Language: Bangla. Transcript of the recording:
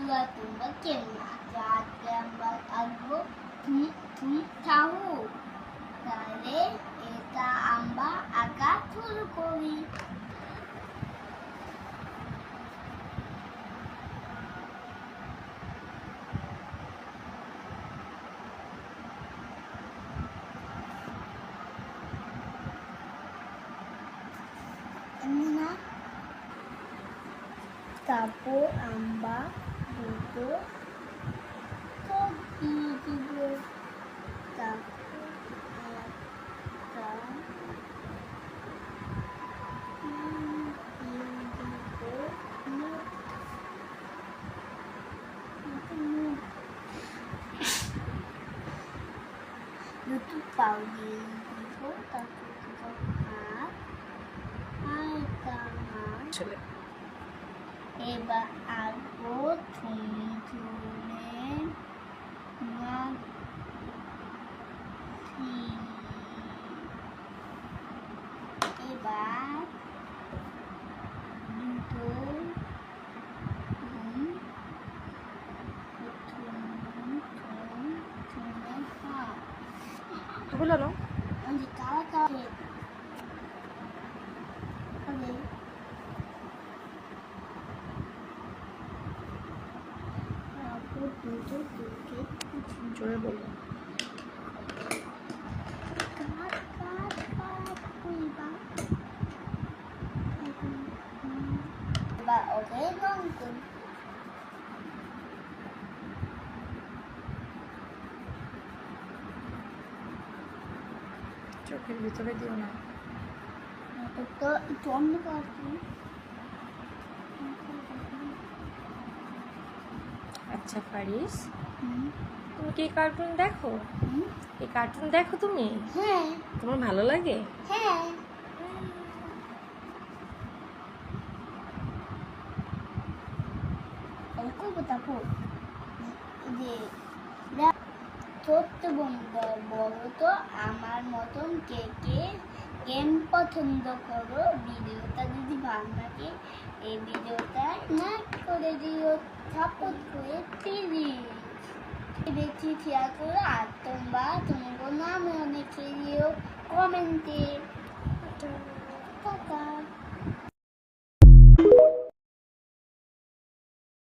বন্ধুরা তোমরা কেমন আছো? আজকে আমরা আঁকবো থাহু। তাহলে এটা আমরা আঁকা শুরু করি। তারপর আমরা দুটো চোখ দিয়ে দিব। তারপর একটা দুটো পাও দিয়ে দিব। তারপর দুটো হাত আর একটা হাত। এবার আঁকবো থুনথুনে মাছি। এবার দুটো হলো না তাড়াতাড়ি জোরে বললো। এবার ওকে রং করি। চোখের ভিতরে দিও না। তো একটু অন্ধকার করি। আচ্ছা ফারিস, তুমি কি কার্টুন দেখো? এই কার্টুন দেখো তুমি? হ্যাঁ। তোমার ভালো লাগে? হ্যাঁ। তারপর যে ছোট্ট বন্ধু বলো তো আমার মতন কে কে গেম পছন্দ করো? ভিডিওটা যদি ভালো লাগে এই ভিডিওটা লাইক করে দিও, সাপোর্ট করে প্লিজ বেশি শেয়ার করো। আর তোমার নামে অনেক দিও কমেন্টে। টাটা।